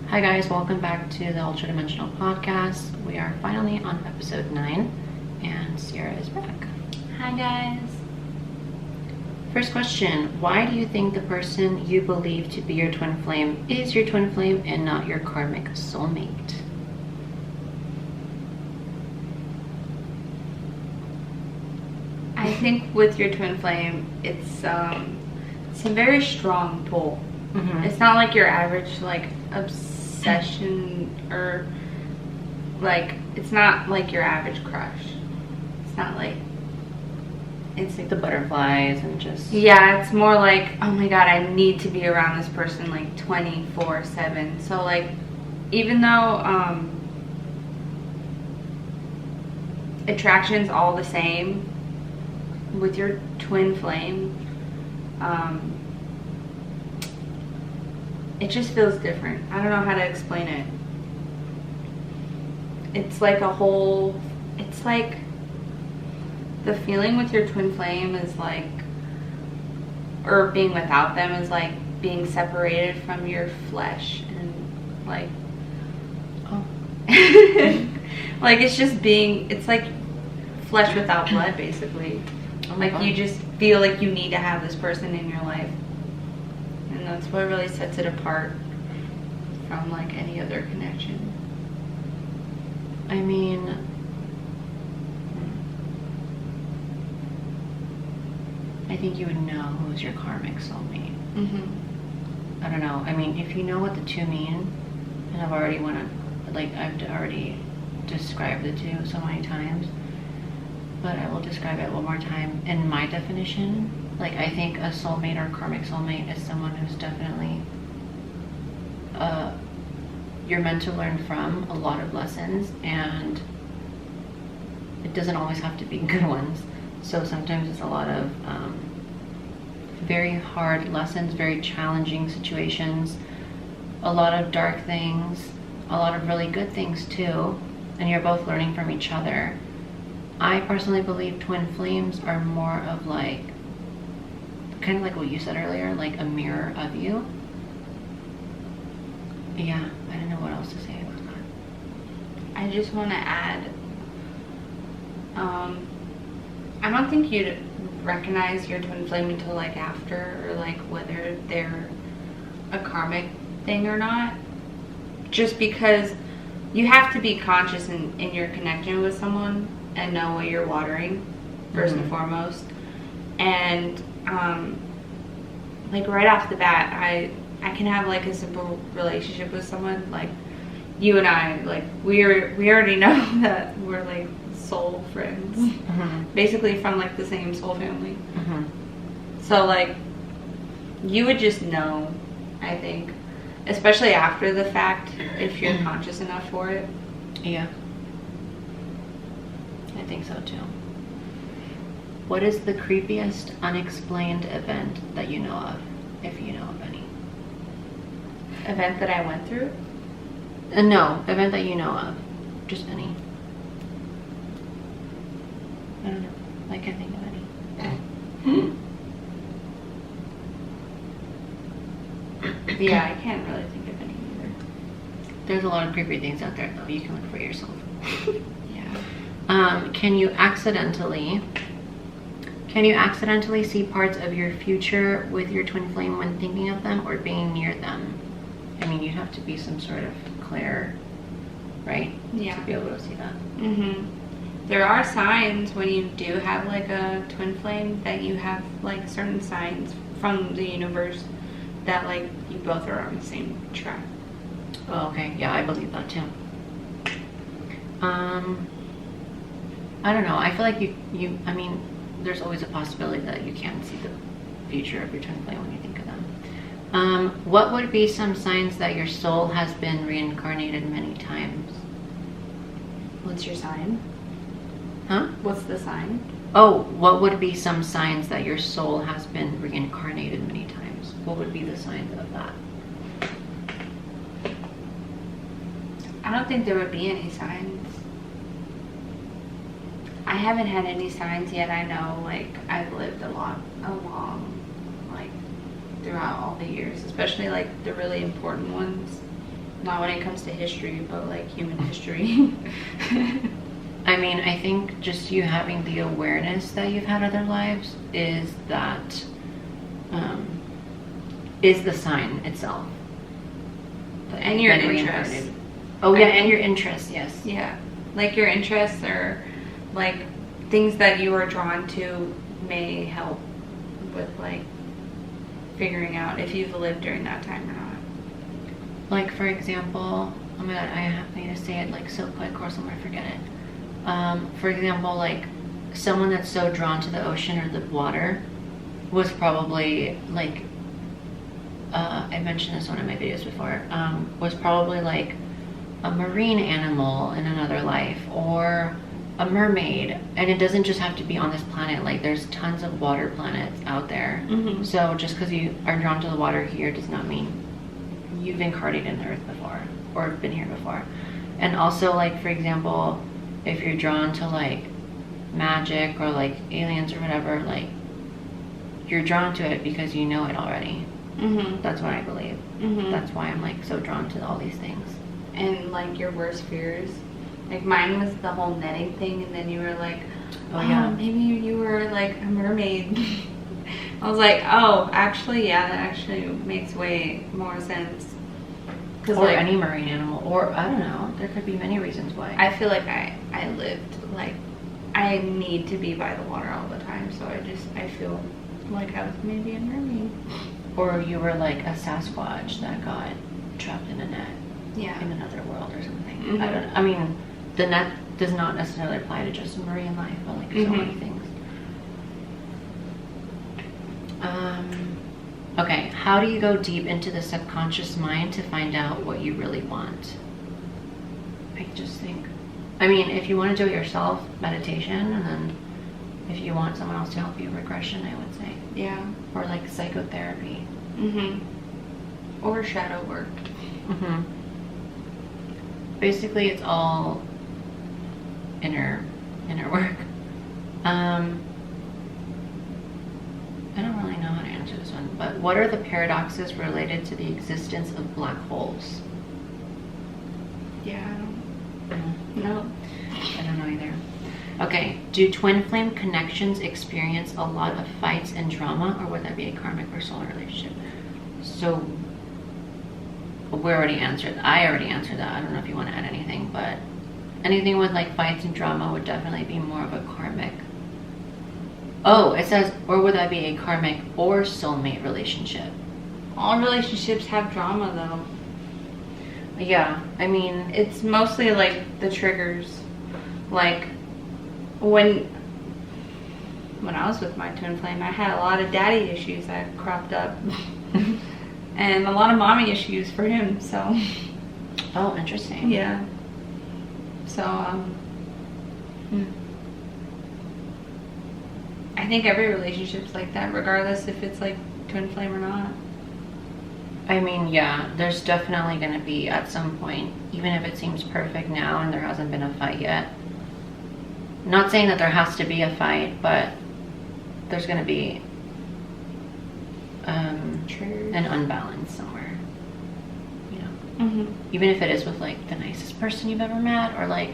Hi guys, welcome back to the Ultradimensional podcast. We are finally on episode 9 and Ciara is back. Hi guys. First question, why do you think the person you believe to be your twin flame is your twin flame and not your karmic soulmate? I think with your twin flame, it's a very strong pull. Mm-hmm. It's not like your average obsession or it's not like your average crush. It's not like It's like the butterflies and just... Yeah, it's more like, oh my god, I need to be around this person 24/7. So even though attraction's all the same with your twin flame, it just feels different. I don't know how to explain it. It's like the feeling with your twin flame is or being without them is like being separated from your flesh and it's just it's like flesh without blood, basically. You just feel like you need to have this person in your life, and that's what really sets it apart from any other connection. I mean, I think you would know who's your karmic soulmate. Mm-hmm. I don't know. I mean, if you know what the two mean, and I've already described the two so many times, but I will describe it one more time. In my definition, I think a soulmate or karmic soulmate is someone who's definitely you're meant to learn from a lot of lessons, and it doesn't always have to be good ones. So sometimes it's a lot of very hard lessons, very challenging situations, a lot of dark things, a lot of really good things too, and you're both learning from each other. I personally believe twin flames are more of kind of like what you said earlier, like a mirror of you. Yeah, I don't know what else to say about that. I just want to add, I don't think you'd recognize your twin flame until after, or whether they're a karmic thing or not. Just because you have to be conscious in your connection with someone and know what you're watering, first and foremost. And right off the bat, I can have a simple relationship with someone. You and I, we already know that we're soul friends, basically from the same soul family. So you would just know, I think, especially after the fact, if you're conscious enough for it. Yeah, I think so too. What is the creepiest unexplained event that you know of, if you know of any? Event that I went through? No, event that you know of. Just any. I don't know. I can't think of any. Yeah, I can't really think of any either. There's a lot of creepy things out there, though. You can look for yourself. Yeah. Can you accidentally see parts of your future with your twin flame when thinking of them or being near them? I mean, you'd have to be some sort of clair, right? Yeah. To be able to see that. There are signs when you do have a twin flame that you have certain signs from the universe that you both are on the same track. Oh, okay. Yeah, I believe that too. I don't know. I feel like I mean, there's always a possibility that you can't see the future of your twin flame when you think of them. What would be some signs that your soul has been reincarnated many times? What's your sign? Huh? What's the sign? Oh, what would be some signs that your soul has been reincarnated many times? What would be the signs of that? I don't think there would be any signs. I haven't had any signs yet. I know, I've lived a long, throughout all the years, especially the really important ones. Not when it comes to history, but like human history. I mean, I think just you having the awareness that you've had other lives is that, is the sign itself. And your Been interests. reincarnated. Oh yeah, and your interests, yes. Yeah. Like your interests or like things that you are drawn to may help with like figuring out if you've lived during that time or not. Like for example, oh my god, I need to say it like so quick or else I'm gonna forget it. For example, like someone that's so drawn to the ocean or the water was probably like, I mentioned this in one of my videos before, was probably like a marine animal in another life or a mermaid. And it doesn't just have to be on this planet. Like there's tons of water planets out there. Mm-hmm. So just because you are drawn to the water here does not mean you've incarnated in the earth before or been here before. And also, like for example, if you're drawn to like magic or like aliens or whatever, like you're drawn to it because you know it already. Mm-hmm. That's what I believe. Mm-hmm. That's why I'm like so drawn to all these things. And like your worst fears. Like mine was the whole netting thing, and then you were like, Oh yeah. maybe you were like a mermaid. I was like, oh, actually, yeah, that actually makes way more sense. Or like, any marine animal, or I don't know. There could be many reasons why. I feel like I lived like I need to be by the water all the time, so I feel like I was maybe a mermaid. Or you were like a Sasquatch that got trapped in a net Yeah. in another world or something. Mhm. I don't. I mean, the net does not necessarily apply to just marine life, but like so many things. Okay, how do you go deep into the subconscious mind to find out what you really want? I just think, I mean, if you want to do it yourself, meditation, and then if you want someone else to help you, regression, I would say. Yeah. Or like psychotherapy. Mhm. Or shadow work. Mm-hmm. Basically, it's all inner work. I don't really know how to answer this one, but what are the paradoxes related to the existence of black holes? Yeah. Mm, No. I don't know either. Okay, do twin flame connections experience a lot of fights and drama, or would that be a karmic or soul relationship? So, I already answered that. I don't know if you want to add anything, but anything with like fights and drama would definitely be more of a karmic. Oh, it says, or would that be a karmic or soulmate relationship? All relationships have drama though. Yeah, I mean, It's mostly like the triggers. Like when I was with my twin flame, I had a lot of daddy issues that cropped up. And a lot of mommy issues for him, so oh, interesting. yeah. So I think every relationship's like that, regardless if it's like twin flame or not. I mean, yeah, there's definitely going to be at some point, even if it seems perfect now and there hasn't been a fight yet. Not saying that there has to be a fight, but there's going to be Triggers. an unbalance somewhere. You know, Mm-hmm. even if it is with like the nicest person you've ever met or like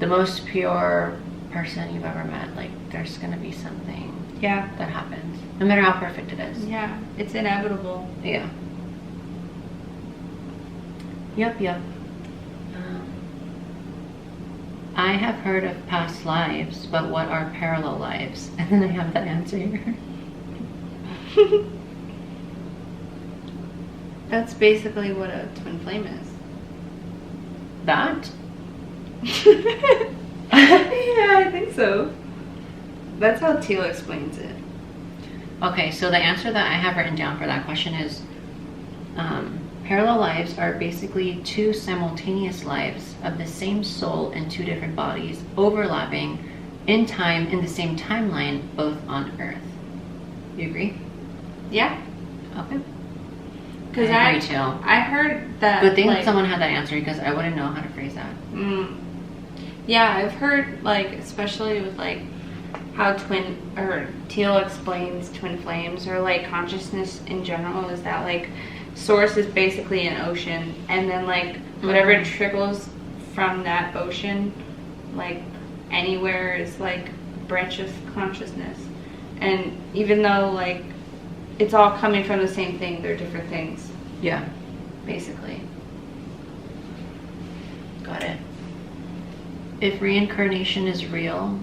the most pure person you've ever met, like there's going to be something Yeah. that happens, no matter how perfect it is. Yeah. It's inevitable. Yeah. Yep. I have heard of past lives, but what are parallel lives? And then I have that answer here. That's basically what a twin flame is. That? Yeah, I think so. That's how Teal explains it. Okay, so the answer that I have written down for that question is parallel lives are basically two simultaneous lives of the same soul in two different bodies, overlapping in time in the same timeline, both on Earth. You agree? Yeah. Okay. Because I agree too. I heard that. Good thing like, someone had that answer because I wouldn't know how to phrase that. Yeah, I've heard like, especially with like how Teal explains twin flames or like consciousness in general, is that like source is basically an ocean, and then like whatever trickles from that ocean, like anywhere, is like a branch of consciousness. And even though like it's all coming from the same thing, they're different things. Yeah, basically. Got it. If reincarnation is real,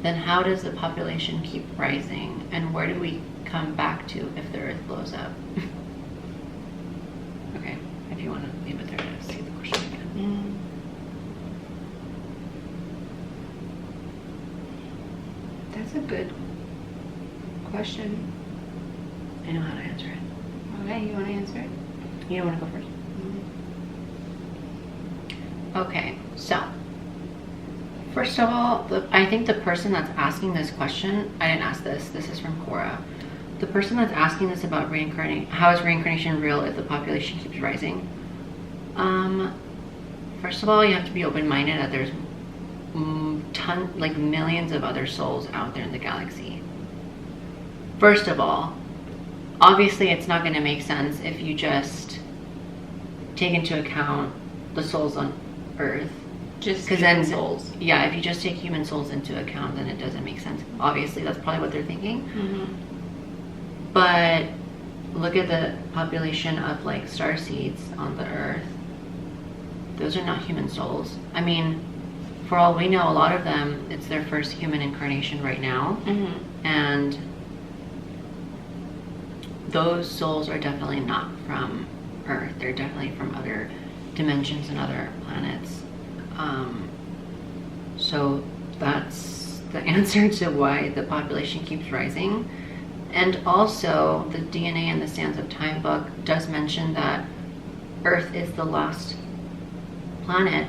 then how does the population keep rising? And where do we come back to if the earth blows up? Okay, if you want to leave it there to see the question again. That's a good question. I know how to answer it. Okay, you want to answer it? You don't want to go first? Okay, so first of all, I think the person that's asking this question, I didn't ask this, this is from Cora. The person that's asking this about reincarnation, how is reincarnation real if the population keeps rising? First of all, you have to be open-minded that there's millions of other souls out there in the galaxy. First of all, obviously it's not going to make sense if you just take into account the souls on Earth. Just human souls. Yeah, if you just take human souls into account, then it doesn't make sense. Obviously, that's probably what they're thinking. Mm-hmm. But look at the population of like starseeds on the Earth. Those are not human souls. I mean, for all we know, a lot of them, it's their first human incarnation right now. Mm-hmm. And those souls are definitely not from Earth. They're definitely from other dimensions and other planets. So that's the answer to why the population keeps rising. And also, the DNA and the Sands of Time book does mention that Earth is the last planet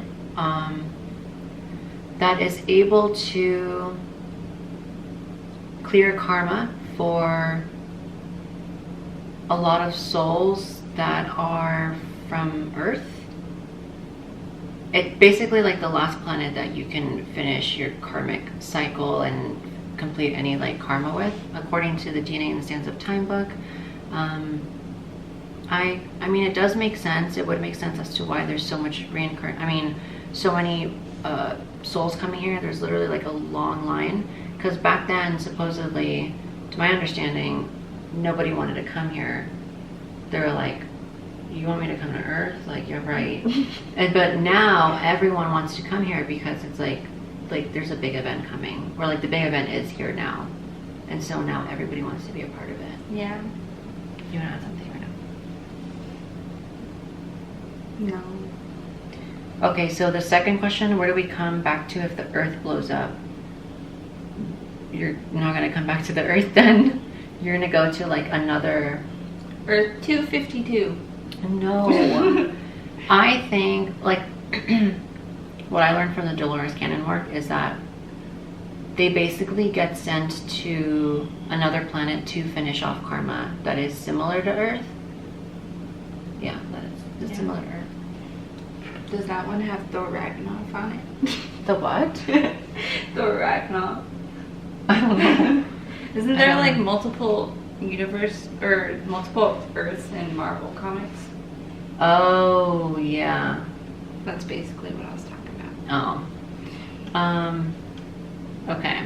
that is able to clear karma for a lot of souls that are from Earth. It's basically like the last planet that you can finish your karmic cycle and complete any like karma with, according to the DNA and the Sands of Time book. I mean, it does make sense. It would make sense as to why there's so much so many souls coming here. There's literally like a long line, because back then, supposedly, to my understanding, nobody wanted to come here. They were like, you want me to come to Earth? Like, you're right. But now everyone wants to come here because it's like there's a big event coming, or like the big event is here now, and so now everybody wants to be a part of it. Yeah. You want to add something right No. now? Okay, so the second question: where do we come back to if the Earth blows up? You're not gonna come back to the Earth then. You're gonna go to like another Earth 252. No. I think, like, what I learned from the Dolores Cannon work is that they basically get sent to another planet to finish off karma that is similar to Earth. Yeah, that is similar to Earth. Does that one have Thor Ragnarok on it? The what? Thor Ragnarok. I don't know. Isn't there like multiple universe or multiple Earths in Marvel comics? Oh, yeah. That's basically what I was talking about. Oh. Okay.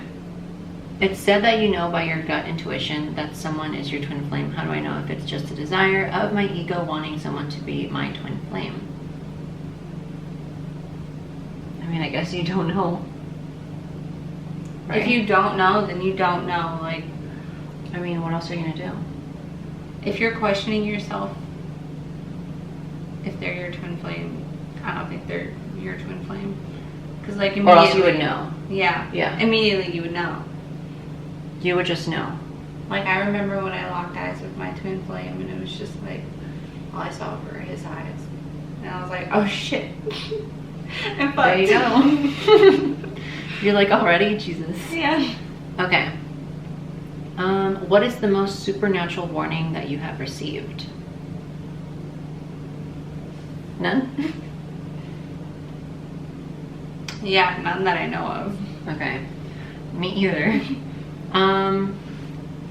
It's said that you know by your gut intuition that someone is your twin flame. How do I know if it's just a desire of my ego wanting someone to be my twin flame? I mean, I guess you don't know. Right? If you don't know, then you don't know. Like, I mean, what else are you gonna do? if you're questioning yourself, if they're your twin flame, I don't think they're your twin flame. Because like immediately, Or else you would know. Yeah. Yeah. Immediately you would know. You would just know. Like I remember when I locked eyes with my twin flame, and it was just like all I saw were his eyes, and I was like, oh shit. And There you go. You're like, already? Jesus. Yeah. Okay. What is the most supernatural warning that you have received? None? Yeah, none that I know of. Okay. Me either.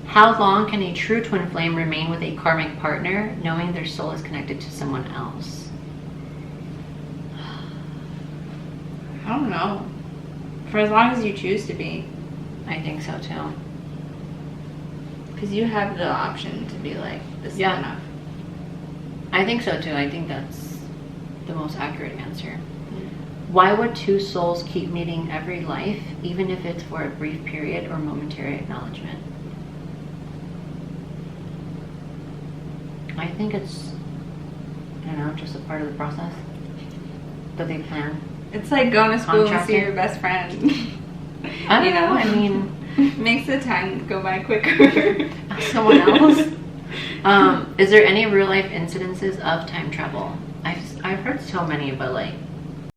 How long can a true twin flame remain with a karmic partner, knowing their soul is connected to someone else? I don't know. For as long as you choose to be. I think so too. Because you have the option to be like, this is enough. I think so too. I think that's the most accurate answer. Why would two souls keep meeting every life, even if it's for a brief period or momentary acknowledgement? I think it's, I don't know, just a part of the process that they plan. It's like going to school and see Contracted. your best friend. I don't know. I mean, makes the time go by quicker. someone else. Is there any real life incidences of time travel? I've heard so many, but like